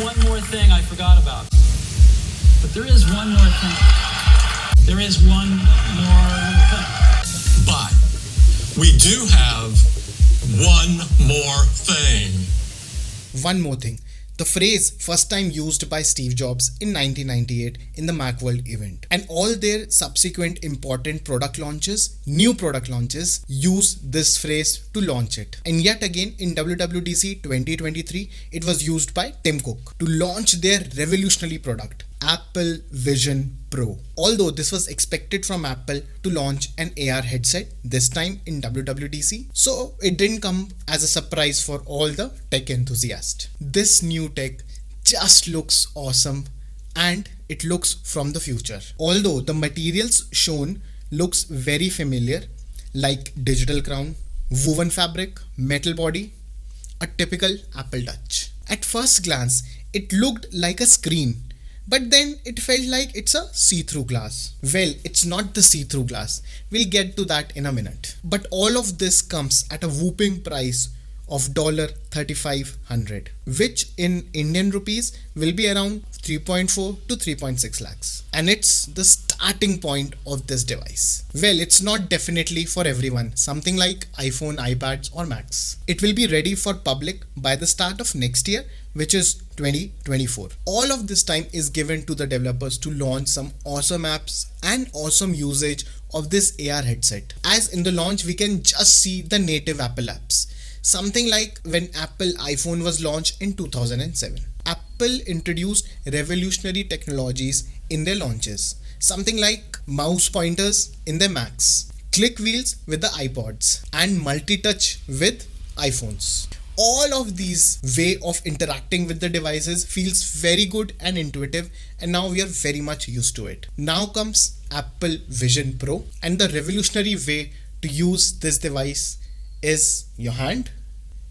one more thing I forgot about. But there is one more thing. There is one more thing. But we do have one more thing. One more thing. The phrase first time used by Steve Jobs in 1998 in the Macworld event, and all their subsequent important product launches, new product launches, use this phrase to launch it. And yet again in WWDC 2023, it was used by Tim Cook to launch their revolutionary product, Apple Vision Pro. Although this was expected from Apple to launch an AR headset this time in WWDC, so it didn't come as a surprise for all the tech enthusiasts. This new tech just looks awesome and it looks from the future. Although the materials shown looks very familiar, like digital crown, woven fabric, metal body, a typical Apple touch. At first glance, it looked like a screen, but then it felt like it's a see-through glass. Well, it's not the see-through glass. We'll get to that in a minute. But all of this comes at a whooping price of $3,500, which in Indian rupees will be around 3.4 to 3.6 lakhs. And it's the starting point of this device. Well, it's not definitely for everyone, something like iPhone, iPads or Macs. It will be ready for public by the start of next year, which is 2024. All of this time is given to the developers to launch some awesome apps and awesome usage of this AR headset. As in the launch, we can just see the native Apple apps. Something like when Apple iPhone was launched in 2007. Apple introduced revolutionary technologies in their launches. Something like mouse pointers in their Macs, click wheels with the iPods, and multi-touch with iPhones. All of these way of interacting with the devices feels very good and intuitive, and now we are very much used to it. Now comes Apple Vision Pro, and the revolutionary way to use this device is your hand,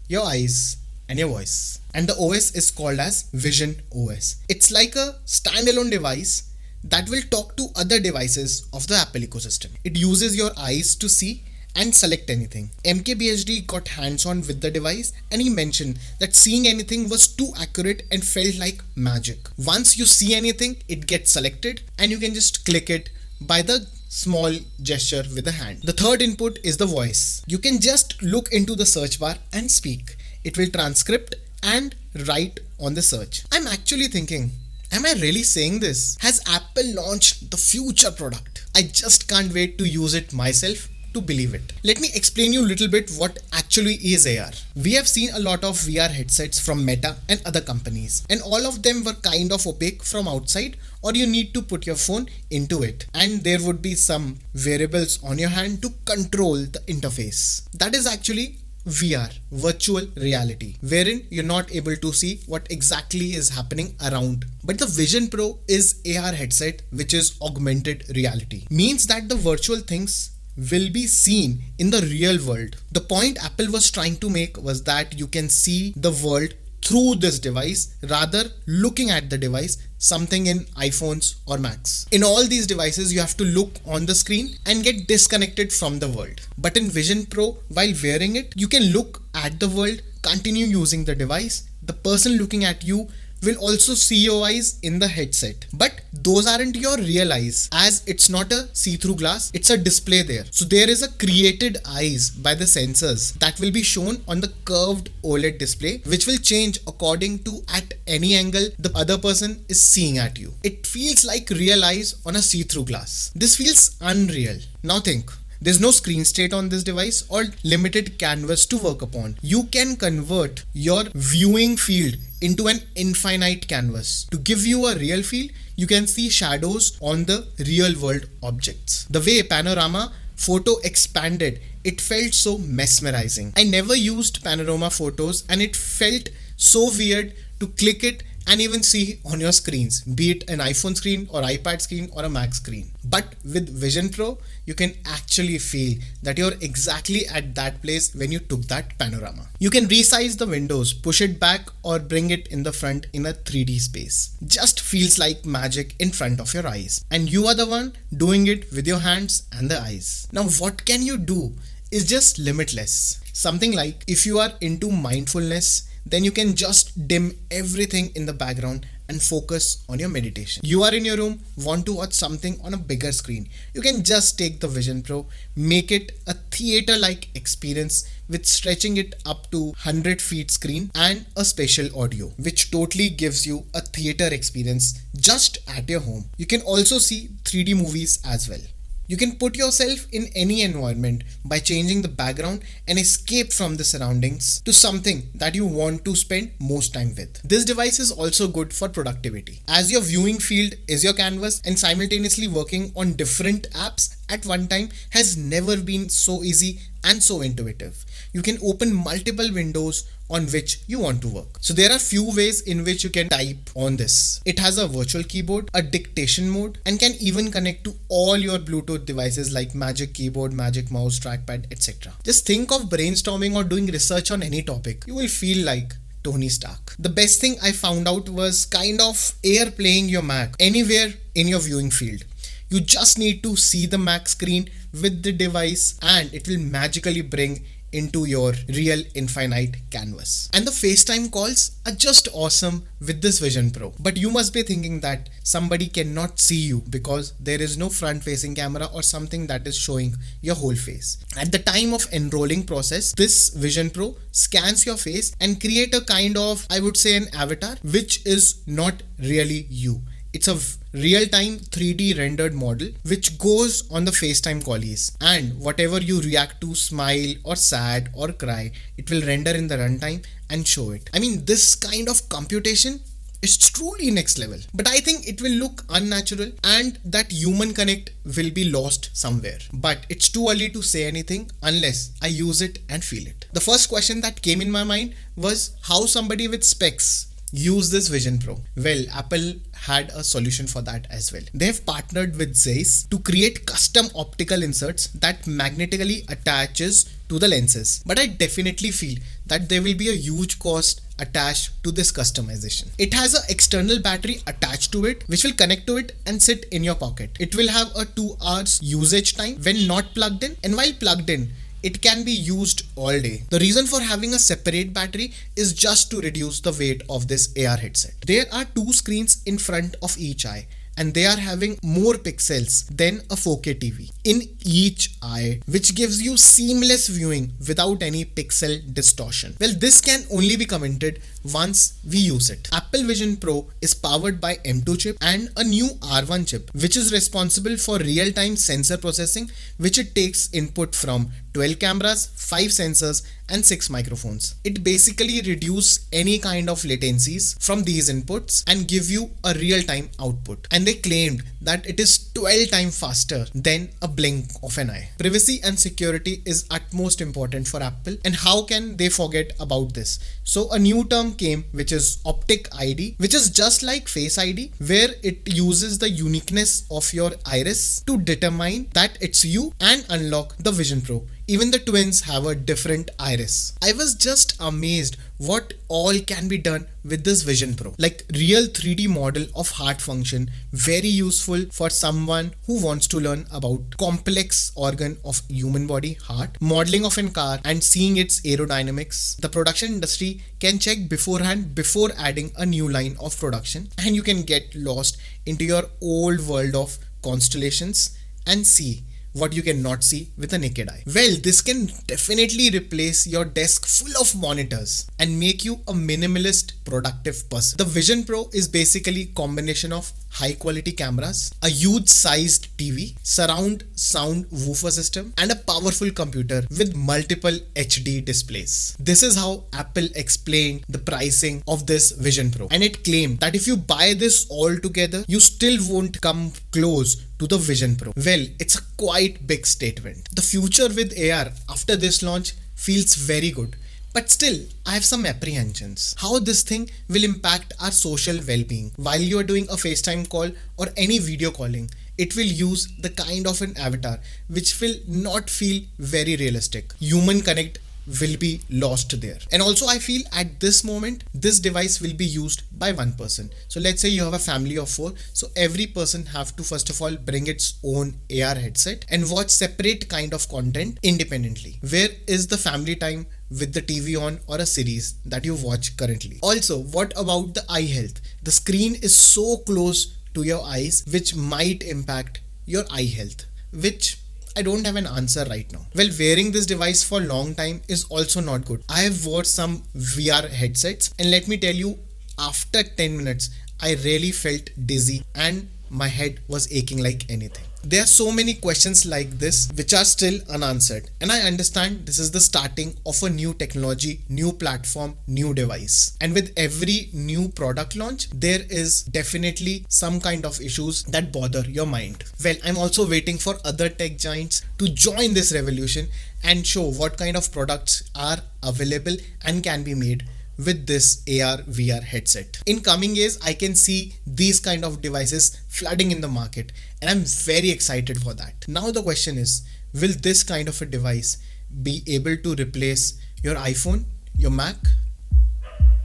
your eyes and your voice. And the OS is called as Vision OS. It's like a standalone device that will talk to other devices of the Apple ecosystem. It uses your eyes to see and select anything. MKBHD got hands-on with the device and he mentioned that seeing anything was too accurate and felt like magic. Once you see anything, it gets selected and you can just click it by the small gesture with the hand. The third input is the voice. You can just look into the search bar and speak. It will transcript and write on the search. I'm actually thinking, am I really saying this? Has Apple launched the future product? I just can't wait to use it myself to believe it. Let me explain you a little bit what actually is AR. We have seen a lot of VR headsets from Meta and other companies, and all of them were kind of opaque from outside, or you need to put your phone into it and there would be some variables on your hand to control the interface. That is actually VR, virtual reality, wherein you're not able to see what exactly is happening around. But the Vision Pro is AR headset, which is augmented reality. Means that the virtual things will be seen in the real world. The point Apple was trying to make was that you can see the world through this device rather looking at the device, something in iPhones or Macs. In all these devices, you have to look on the screen and get disconnected from the world. But in Vision Pro, while wearing it, you can look at the world, continue using the device. The person looking at you will also see your eyes in the headset. But those aren't your real eyes, as it's not a see-through glass, it's a display there. So there is a created eyes by the sensors that will be shown on the curved OLED display, which will change according to at any angle the other person is seeing at you. It feels like real eyes on a see-through glass. This feels unreal. Now think. There's no screen state on this device or limited canvas to work upon. You can convert your viewing field into an infinite canvas. To give you a real feel, you can see shadows on the real world objects. The way panorama photo expanded, it felt so mesmerizing. I never used panorama photos and it felt so weird to click it and even see on your screens, be it an iPhone screen or iPad screen or a Mac screen. But with Vision Pro, you can actually feel that you're exactly at that place when you took that panorama. You can resize the windows, push it back or bring it in the front in a 3D space. Just feels like magic in front of your eyes. And you are the one doing it with your hands and the eyes. Now what can you do is just limitless. Something like if you are into mindfulness, then you can just dim everything in the background and focus on your meditation. You are in your room, want to watch something on a bigger screen. You can just take the Vision Pro, make it a theater-like experience with stretching it up to 100 feet screen and a spatial audio, which totally gives you a theater experience just at your home. You can also see 3D movies as well. You can put yourself in any environment by changing the background and escape from the surroundings to something that you want to spend most time with. This device is also good for productivity, as your viewing field is your canvas, and simultaneously working on different apps at one time has never been so easy and so intuitive. You can open multiple windows on which you want to work. So there are few ways in which you can type on this. It has a virtual keyboard, a dictation mode, and can even connect to all your Bluetooth devices like Magic Keyboard, Magic Mouse, Trackpad, etc. Just think of brainstorming or doing research on any topic. You will feel like Tony Stark. The best thing I found out was kind of airplaying your Mac anywhere in your viewing field. You just need to see the Mac screen with the device and it will magically bring into your real infinite canvas. And the FaceTime calls are just awesome with this Vision Pro. But you must be thinking that somebody cannot see you because there is no front facing camera or something that is showing your whole face. At the time of enrolling process, this Vision Pro scans your face and create a kind of, I would say, an avatar which is not really you. It's a real-time 3D rendered model which goes on the FaceTime callies, and whatever you react to, smile or sad or cry, it will render in the runtime and show it. I mean, this kind of computation is truly next level, but I think it will look unnatural and that human connect will be lost somewhere. But it's too early to say anything unless I use it and feel it. The first question that came in my mind was how somebody with specs use this Vision Pro. Well, Apple had a solution for that as well. They have partnered with Zeiss to create custom optical inserts that magnetically attaches to the lenses. But I definitely feel that there will be a huge cost attached to this customization. It has an external battery attached to it which will connect to it and sit in your pocket. It will have a 2 hours usage time when not plugged in, and while plugged in, it can be used all day. The reason for having a separate battery is just to reduce the weight of this AR headset. There are 2 screens in front of each eye, and they are having more pixels than a 4K TV in each eye, which gives you seamless viewing without any pixel distortion. Well, this can only be commented once we use it. Apple Vision Pro is powered by M2 chip and a new R1 chip, which is responsible for real-time sensor processing, which it takes input from 12 cameras, 5 sensors and 6 microphones. It basically reduces any kind of latencies from these inputs and give you a real-time output. And they claimed that it is 12 times faster than a blink of an eye. Privacy and security is utmost important for Apple, and how can they forget about this? So a new term came, which is Optic ID, which is just like Face ID, where it uses the uniqueness of your iris to determine that it's you and unlock the Vision Pro. Even the twins have a different iris. I was just amazed what all can be done with this Vision Pro. Like real 3D model of heart function, very useful for someone who wants to learn about complex organ of human body, heart, modeling of a car and seeing its aerodynamics. The production industry can check beforehand before adding a new line of production, and you can get lost into your old world of constellations and see what you cannot see with a naked eye. Well, this can definitely replace your desk full of monitors and make you a minimalist, productive person. The Vision Pro is basically a combination of high quality cameras, a huge sized TV, surround sound woofer system, and a powerful computer with multiple HD displays. This is how Apple explained the pricing of this Vision Pro, and it claimed that if you buy this all together, you still won't come close to the Vision Pro. Well, it's a quite big statement. The future with AR after this launch feels very good. But still, I have some apprehensions. How this thing will impact our social well-being. While you are doing a FaceTime call or any video calling, it will use the kind of an avatar which will not feel very realistic. Human connect will be lost there. And also I feel at this moment this device will be used by one person. So let's say you have a family of 4, so every person have to first of all bring its own AR headset and watch separate kind of content independently. Where is the family time with the TV on or a series that you watch currently? Also, what about the eye health? The screen is so close to your eyes, which might impact your eye health, which I don't have an answer right now. Well, wearing this device for a long time is also not good. I have wore some VR headsets and let me tell you, after 10 minutes, I really felt dizzy and my head was aching like anything. There are so many questions like this which are still unanswered, and I understand this is the starting of a new technology, new platform, new device, and with every new product launch there is definitely some kind of issues that bother your mind. Well, I'm also waiting for other tech giants to join this revolution and show what kind of products are available and can be made with this AR VR headset. In coming years, I can see these kind of devices flooding in the market, and I'm very excited for that. Now the question is, will this kind of a device be able to replace your iPhone, your Mac,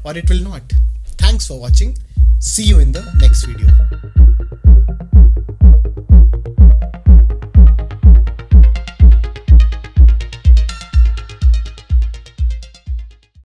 or it will not? Thanks for watching. See you in the next video.